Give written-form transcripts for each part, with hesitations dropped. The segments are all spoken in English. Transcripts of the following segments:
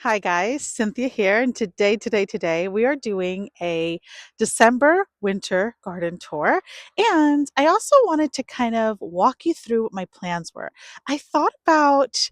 Hi guys, Cynthia here, and today we are doing a December winter garden tour. And I also wanted to kind of walk you through what my plans were. I thought about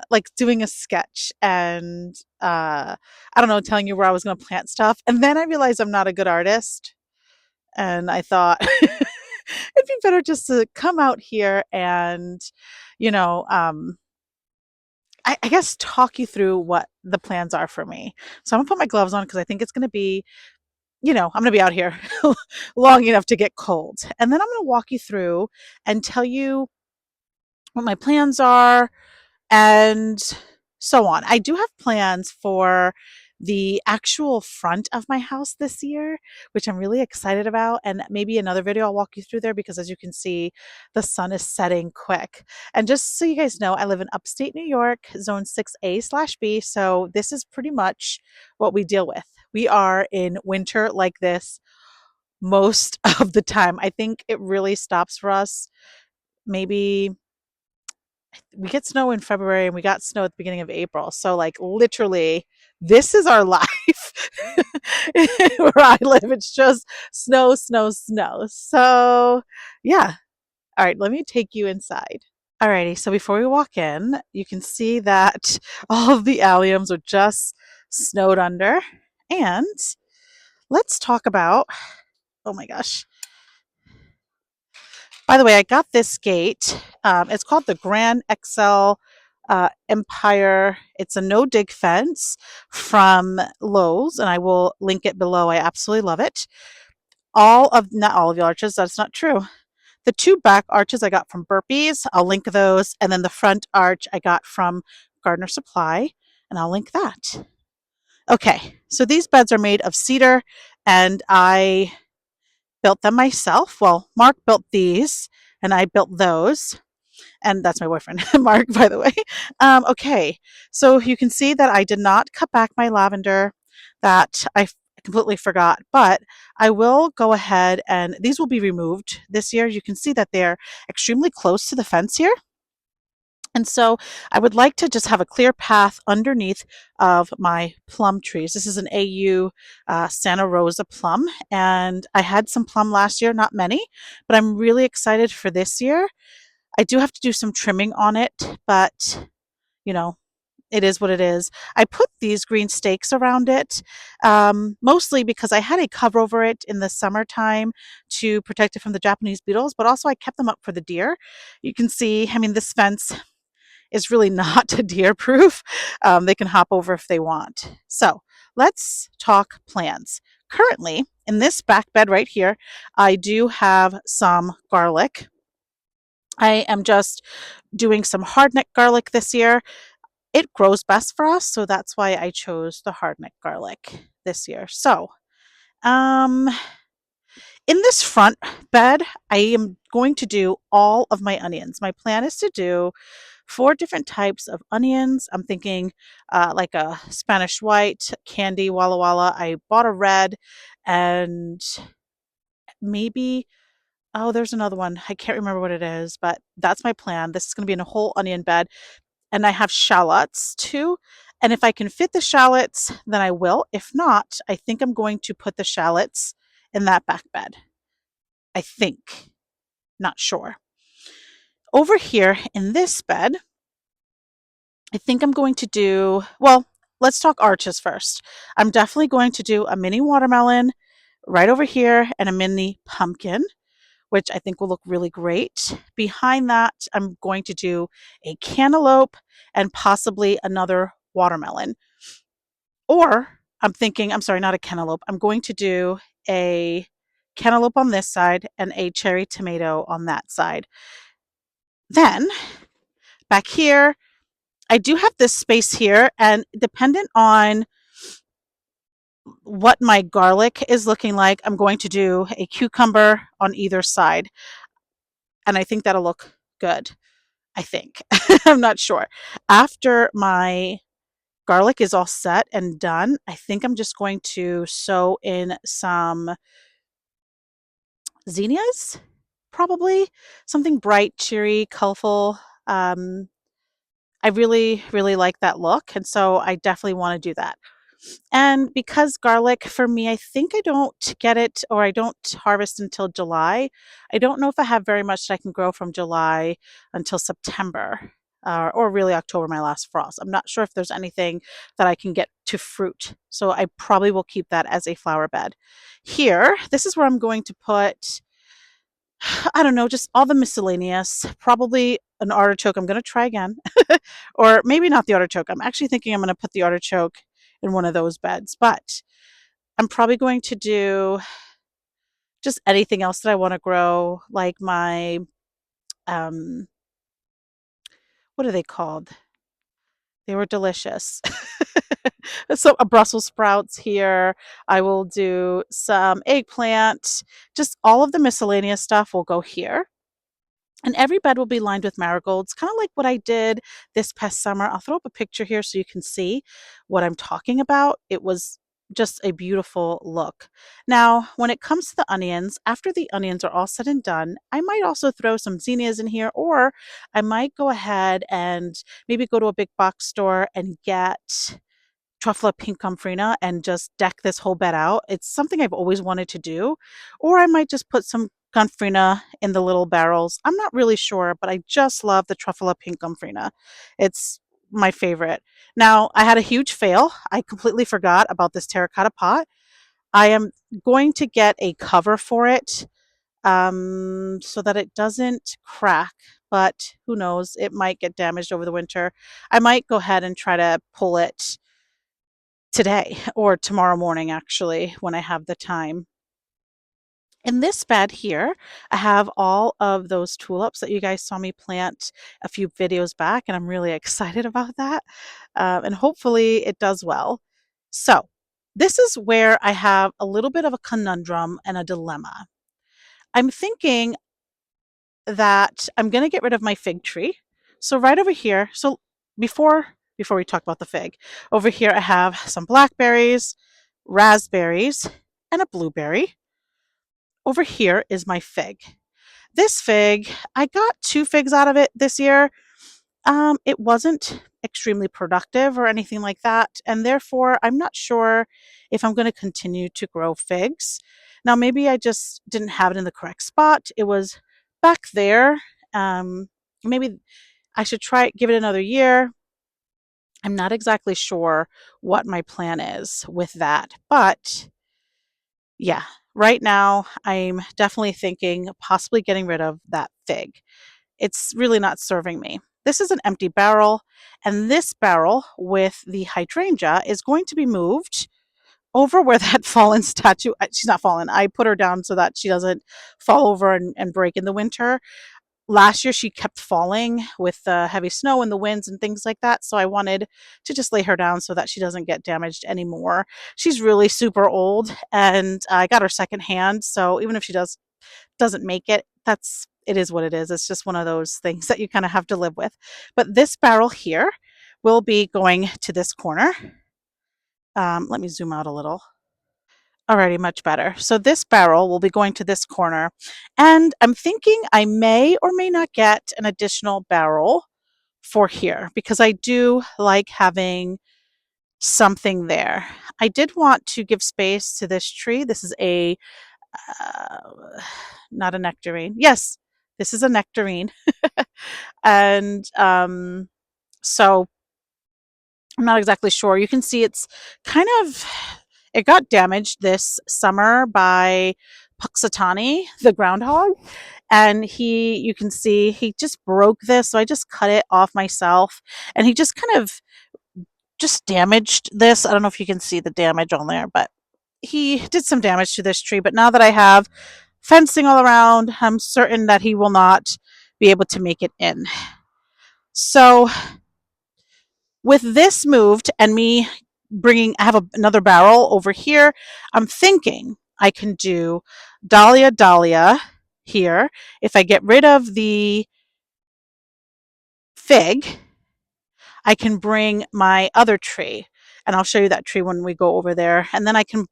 like doing a sketch and I don't know, telling you where I was going to plant stuff. And then I realized I'm not a good artist, and I thought it'd be better just to come out here and you know, um I guess talk you through what the plans are for me. So I'm gonna put my gloves on because I think it's gonna be, I'm gonna be out here long enough to get cold. And then I'm gonna walk you through and tell you what my plans are and so on. I do have plans for the actual front of my house this year, which I'm really excited about. And maybe another video I'll walk you through there because as you can see, the sun is setting quick. And just so you guys know, I live in upstate New York, zone 6A/B. So this is pretty much what we deal with. We are in winter like this most of the time. I think it really stops for us maybe we get snow in February and we got snow at the beginning of April. So like literally this is our life where I live. It's just snow, snow, snow. So yeah. All right, let me take you inside. Alrighty, so before we walk in, you can see that all of the alliums are just snowed under. And let's talk about, oh my gosh, by the way, I got this gate. It's called the Grand XL Empire. It's a no dig fence from Lowe's, and I will link it below. I absolutely love it. Not all of the arches, that's not true. The two back arches I got from Burpees, I'll link those. And then the front arch I got from Gardener Supply, and I'll link that. Okay, so these beds are made of cedar, and I built them myself. Well, Mark built these, and I built those. And that's my boyfriend, Mark, by the way. Okay, so you can see that I did not cut back my lavender. That I completely forgot, but I will go ahead and these will be removed this year. You can see that they're extremely close to the fence here. And so I would like to just have a clear path underneath of my plum trees. This is an AU Santa Rosa plum, and I had some plum last year, not many, but I'm really excited for this year. I do have to do some trimming on it, but you know, it is what it is. I put these green stakes around it, mostly because I had a cover over it in the summertime to protect it from the Japanese beetles, but also I kept them up for the deer. You can see, I mean, this fence is really not deer proof. They can hop over if they want. So let's talk plants. Currently, in this back bed right here, I do have some garlic. I am just doing some hardneck garlic this year. It grows best for us, so that's why I chose the hardneck garlic this year. So, um, in this front bed, I am going to do all of my onions. My plan is to do 4 different types of onions. I'm thinking like a Spanish white, candy, Walla Walla. I bought a red and maybe, oh, there's another one. I can't remember what it is, but that's my plan. This is going to be in a whole onion bed. And I have shallots too. And if I can fit the shallots, then I will. If not, I think I'm going to put the shallots in that back bed. I think. Not sure. Over here in this bed, I think I'm going to do, well, let's talk arches first. I'm definitely going to do a mini watermelon right over here and a mini pumpkin, which I think will look really great. Behind that, I'm going to do a cantaloupe and possibly another watermelon. Or I'm thinking, I'm sorry, not a cantaloupe. I'm going to do a cantaloupe on this side and a cherry tomato on that side. Then back here, I do have this space here, and dependent on what my garlic is looking like, I'm going to do a cucumber on either side. And I think that'll look good. I think. I'm not sure. After my garlic is all set and done, I think I'm just going to sew in some zinnias, probably something bright, cheery, colorful. Um, I really, really like that look. And so I definitely want to do that. And because garlic for me, I think I don't get it or I don't harvest until July. I don't know if I have very much that I can grow from July until September. Or really October, my last frost. I'm not sure if there's anything that I can get to fruit. So I probably will keep that as a flower bed. Here, this is where I'm going to put, I don't know, just all the miscellaneous, probably an artichoke. I'm going to try again. Or maybe not the artichoke. I'm actually thinking I'm going to put the artichoke in one of those beds, but I'm probably going to do just anything else that I want to grow, like my, um, what are they called? They were delicious. So, a Brussels sprouts here. I will do some eggplant. Just all of the miscellaneous stuff will go here. And every bed will be lined with marigolds, kind of like what I did this past summer. I'll throw up a picture here so you can see what I'm talking about. It was just a beautiful look. Now, when it comes to the onions, after the onions are all said and done, I might also throw some zinnias in here, or I might go ahead and maybe go to a big box store and get truffle pink comfrena and just deck this whole bed out. It's something I've always wanted to do. Or I might just put some comfrena in the little barrels. I'm not really sure, but I just love the truffle pink comfrena. It's my favorite. Now, I had a huge fail. I completely forgot about this terracotta pot. I am going to get a cover for it so that it doesn't crack, but who knows? It might get damaged over the winter. I might go ahead and try to pull it today or tomorrow morning, actually, when I have the time. In this bed here, I have all of those tulips that you guys saw me plant a few videos back, and I'm really excited about that. And hopefully it does well. So, this is where I have a little bit of a conundrum and a dilemma. I'm thinking that I'm going to get rid of my fig tree. So right over here, so before we talk about the fig, over here I have some blackberries, raspberries, and a blueberry. Over here is my fig. This fig, I got 2 figs out of it this year. It wasn't extremely productive or anything like that, and therefore I'm not sure if I'm going to continue to grow figs. Now, maybe I just didn't have it in the correct spot. It was back there. Maybe I should give it another year. I'm not exactly sure what my plan is with that, but yeah, right now I'm definitely thinking possibly getting rid of that fig. It's really not serving me. This is an empty barrel, and this barrel with the hydrangea is going to be moved over where that fallen statue, she's not fallen. I put her down so that she doesn't fall over and break in the winter. Last year, she kept falling with the heavy snow and the winds and things like that. So I wanted to just lay her down so that she doesn't get damaged anymore. She's really super old, and I got her secondhand. So even if she doesn't make it, it is what it is. It's just one of those things that you kind of have to live with. But this barrel here will be going to this corner. Let me zoom out a little. Alrighty, much better. So this barrel will be going to this corner, and I'm thinking I may or may not get an additional barrel for here because I do like having something there. I did want to give space to this tree. This is uh, not a nectarine. Yes, this is a nectarine. And so I'm not exactly sure. You can see it got damaged this summer by Puxatani, the groundhog. And you can see he just broke this. So I just cut it off myself. And he just kind of just damaged this. I don't know if you can see the damage on there, but he did some damage to this tree. But now that I have fencing all around, I'm certain that he will not be able to make it in. So with this moved and me I have another barrel over here, I'm thinking I can do dahlia here. If I get rid of the fig, I can bring my other tree, and I'll show you that tree when we go over there. And then I can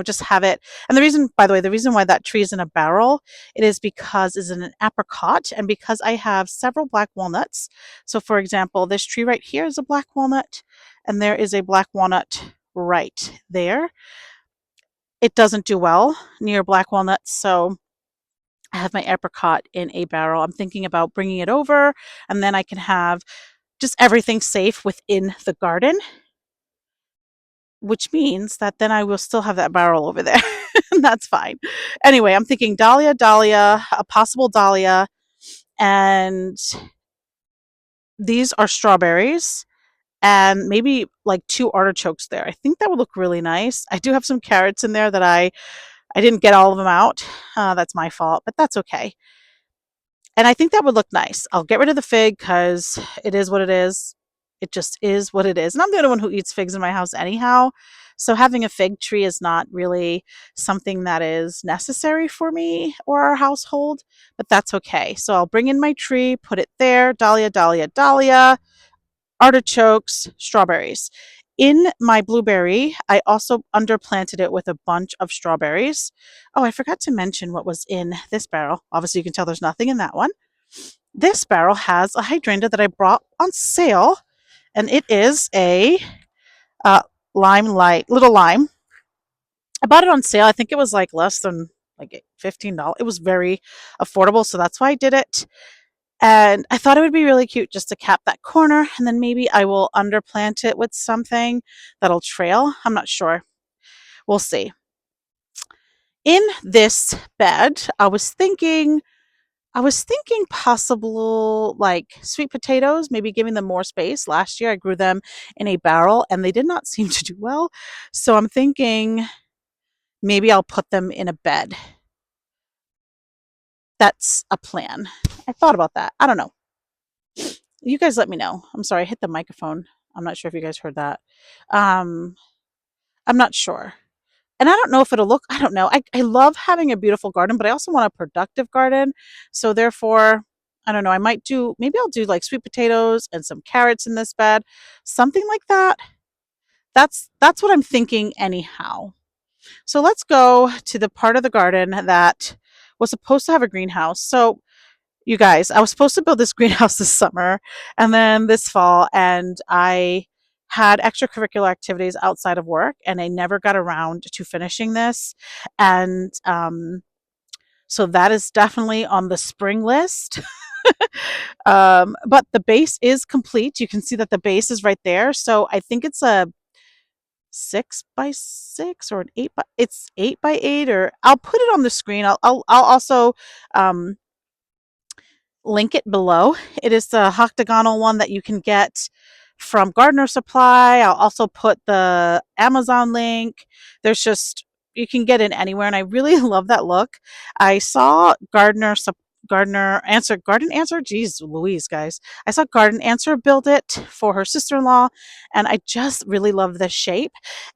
just have it. And the reason, by the way, the reason why that tree is in a barrel, it is because it's an apricot and because I have several black walnuts. So for example, this tree right here is a black walnut and there is a black walnut right there. It doesn't do well near black walnuts, so I have my apricot in a barrel. I'm thinking about bringing it over and then I can have just everything safe within the garden, which means that then I will still have that barrel over there. And that's fine. Anyway, I'm thinking dahlia, a possible dahlia, and these are strawberries and maybe like two artichokes there. I think that would look really nice. I do have some carrots in there that I didn't get all of them out. That's my fault, but that's okay. And I think that would look nice. I'll get rid of the fig because it is what it is. It just is what it is. And I'm the only one who eats figs in my house anyhow. So having a fig tree is not really something that is necessary for me or our household, but that's okay. So I'll bring in my tree, put it there, dahlia, artichokes, strawberries. In my blueberry, I also underplanted it with a bunch of strawberries. Oh, I forgot to mention what was in this barrel. Obviously, you can tell there's nothing in that one. This barrel has a hydrangea that I brought on sale, and it is a uh, little lime. I bought it on sale. I think it was like less than like $15. It was very affordable, so that's why I did it. And I thought it would be really cute just to cap that corner, and then maybe I will underplant it with something that'll trail. I'm not sure. We'll see. In this bed, I was thinking possible like sweet potatoes, maybe giving them more space. Last year I grew them in a barrel and they did not seem to do well. So I'm thinking maybe I'll put them in a bed. That's a plan. I thought about that. I don't know. You guys let me know. I'm sorry, I hit the microphone. I'm not sure if you guys heard that. Um, I'm not sure. And I don't know if it'll look, I don't know. I love having a beautiful garden, but I also want a productive garden. So therefore, I don't know. Maybe I'll do like sweet potatoes and some carrots in this bed, something like that. That's what I'm thinking anyhow. So let's go to the part of the garden that was supposed to have a greenhouse. So you guys, I was supposed to build this greenhouse this summer and then this fall, and I had extracurricular activities outside of work, and I never got around to finishing this. And so that is definitely on the spring list. But the base is complete. You can see that the base is right there. So I think it's a 6 by 6 or an it's 8 by 8, or I'll put it on the screen. I'll also um, link it below. It is the octagonal one that you can get from Gardener Supply. I'll also put the Amazon link. There's just, you can get it anywhere, and I really love that look. I saw Garden Answer. Geez, Louise, guys. I saw Garden Answer build it for her sister-in-law, and I just really love the shape.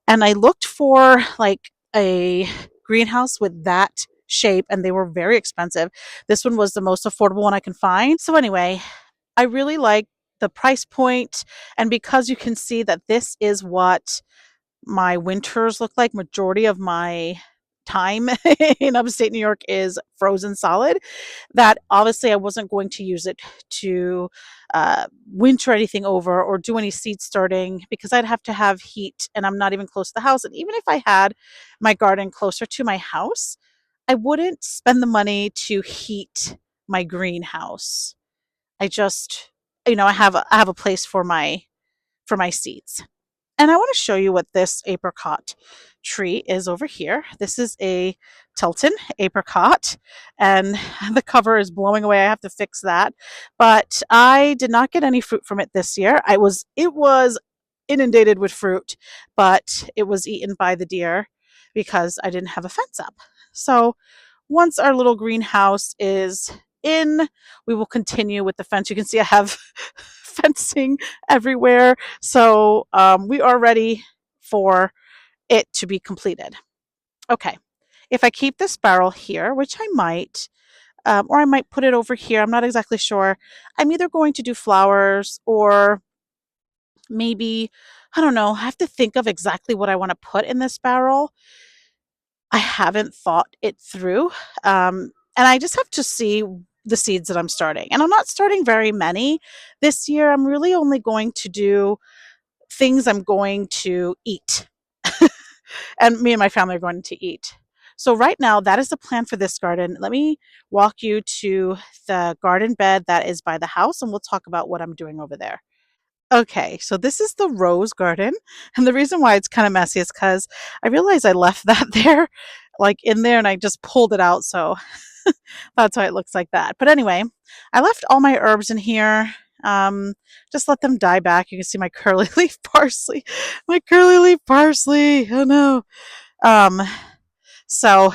And I looked for like a greenhouse with that shape, and they were very expensive. This one was the most affordable one I can find. So anyway, I really like the price point, and because you can see that this is what my winters look like, majority of my time in upstate New York is frozen solid, that obviously I wasn't going to use it to winter anything over or do any seed starting, because I'd have to have heat and I'm not even close to the house. And even if I had my garden closer to my house, I wouldn't spend the money to heat my greenhouse. I just, I have a place for my seeds. And I want to show you what this apricot tree is over here. This is a Tilton apricot, and the cover is blowing away. I have to fix that. But I did not get any fruit from it this year. It was inundated with fruit, but it was eaten by the deer because I didn't have a fence up. So once our little greenhouse is in, we will continue with the fence. You can see I have fencing everywhere. So we are ready for it to be completed. Okay. If I keep this barrel here, which I might, or I might put it over here, I'm not exactly sure. I'm either going to do flowers or maybe, I don't know, I have to think of exactly what I want to put in this barrel. I haven't thought it through. And I just have to see the seeds that I'm starting. And I'm not starting very many this year. I'm really only going to do things I'm going to eat. And me and my family are going to eat. So right now, that is the plan for this garden. Let me walk you to the garden bed that is by the house, and we'll talk about what I'm doing over there. Okay, so this is the rose garden, and the reason why it's kind of messy is because I realized I left that there, like in there, and I just pulled it out, so that's why it looks like that. But anyway, I left all my herbs in here. Just let them die back. You can see my curly leaf parsley, my curly leaf parsley. Oh no. Um, so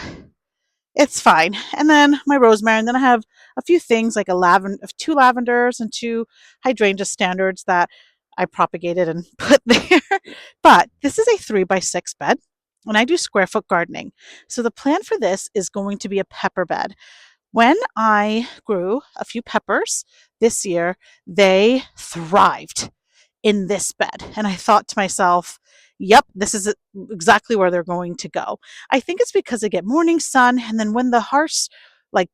it's fine. And then my rosemary, and then I have a few things like two lavenders and two hydrangea standards that I propagated and put there. But this is a 3x6 bed, and I do square foot gardening. So the plan for this is going to be a pepper bed. When I grew a few peppers this year, they thrived in this bed. And I thought to myself, yep, this is exactly where they're going to go. I think it's because they get morning sun. And then when the harsh, like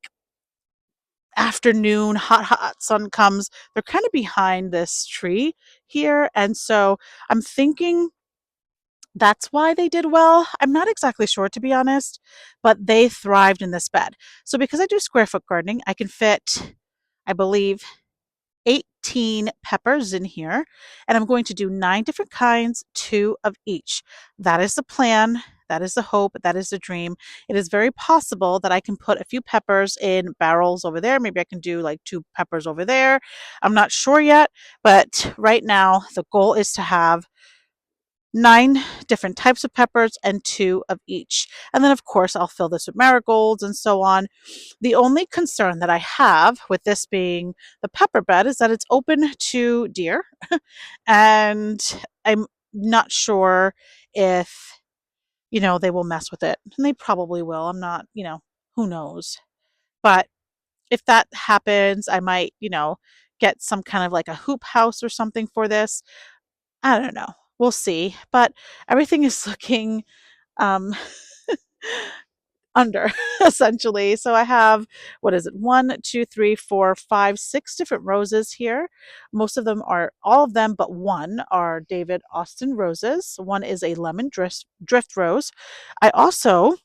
afternoon, hot sun comes, they're kind of behind this tree here. And so I'm thinking that's why they did well. I'm not exactly sure, to be honest, but they thrived in this bed. So because I do square foot gardening, I can fit, I believe, 18 peppers in here, and I'm going to do 9 different kinds, 2 of each. That is the plan. That is the hope. That is the dream. It is very possible that I can put a few peppers in barrels over there. Maybe I can do like 2 peppers over there. I'm not sure yet, but right now the goal is to have 9 different types of peppers and 2 of each. And then, of course, I'll fill this with marigolds and so on. The only concern that I have with this being the pepper bed is that it's open to deer. And I'm not sure if, they will mess with it. And they probably will. I'm not, who knows. But if that happens, I might, get some kind of like a hoop house or something for this. I don't know. We'll see. But everything is looking um, under essentially. So I have, what is it? 1, 2, 3, 4, 5, 6 different roses here. All of them but one are David Austin roses. One is a lemon drift rose. I also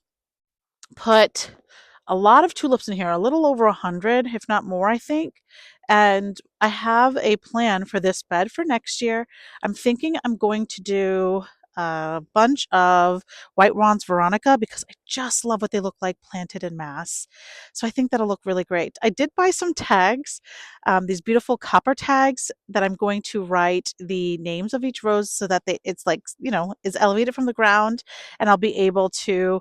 put a lot of tulips in here, a little over 100, if not more, I think. And I have a plan for this bed for next year. I'm thinking I'm going to do a bunch of White Ron's Veronica because I just love what they look like planted in mass. So I think that'll look really great. I did buy some tags, these beautiful copper tags that I'm going to write the names of each rose so that it's like, is elevated from the ground, and I'll be able to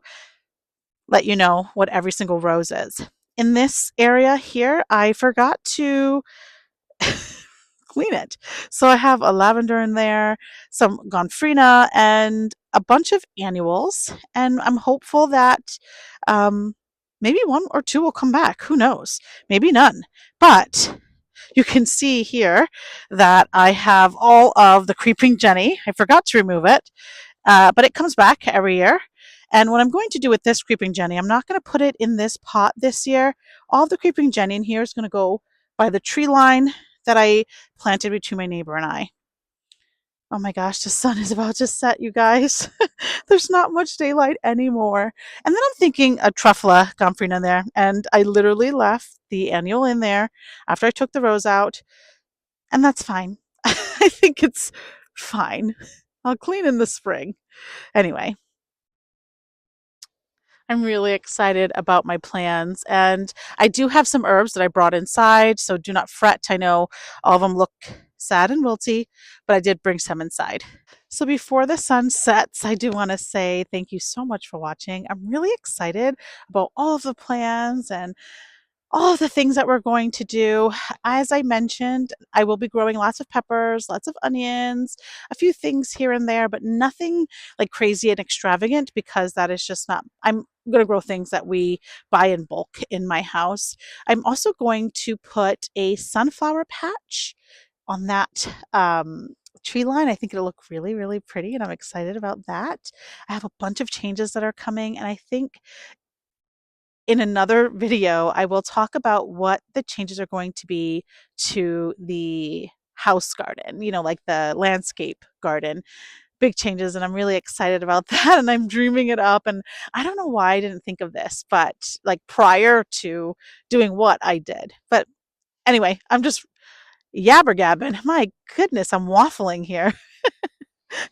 let you know what every single rose is. In this area here, I forgot to clean it. So I have a lavender in there, some gomphrena, and a bunch of annuals. And I'm hopeful that maybe 1 or 2 will come back. Who knows? Maybe none. But you can see here that I have all of the creeping Jenny. I forgot to remove it. But it comes back every year. And what I'm going to do with this creeping Jenny, I'm not going to put it in this pot this year. All the creeping Jenny in here is going to go by the tree line that I planted between my neighbor and I. Oh my gosh, the sun is about to set, you guys. There's not much daylight anymore. And then I'm thinking a truffula gomphrena in there. And I literally left the annual in there after I took the rose out. And that's fine. I think it's fine. I'll clean in the spring. Anyway, I'm really excited about my plans. And I do have some herbs that I brought inside, so do not fret. I know all of them look sad and wilty, but I did bring some inside. So before the sun sets, I do want to say thank you so much for watching. I'm really excited about all of the plans and all of the things that we're going to do. As I mentioned, I will be growing lots of peppers, lots of onions, a few things here and there, but nothing like crazy and extravagant because that is just not, I'm going to grow things that we buy in bulk in my house. I'm also going to put a sunflower patch on that tree line. I think it'll look really, really pretty, and I'm excited about that. I have a bunch of changes that are coming, and I think in another video, I will talk about what the changes are going to be to the house garden, like the landscape garden. Big changes, and I'm really excited about that, and I'm dreaming it up, and I don't know why I didn't think of this, but like prior to doing what I did. But anyway, I'm just yabber gabbing. My goodness, I'm waffling here.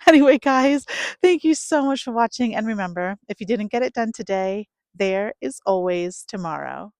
Anyway, guys, thank you so much for watching. And remember, if you didn't get it done today, there is always tomorrow.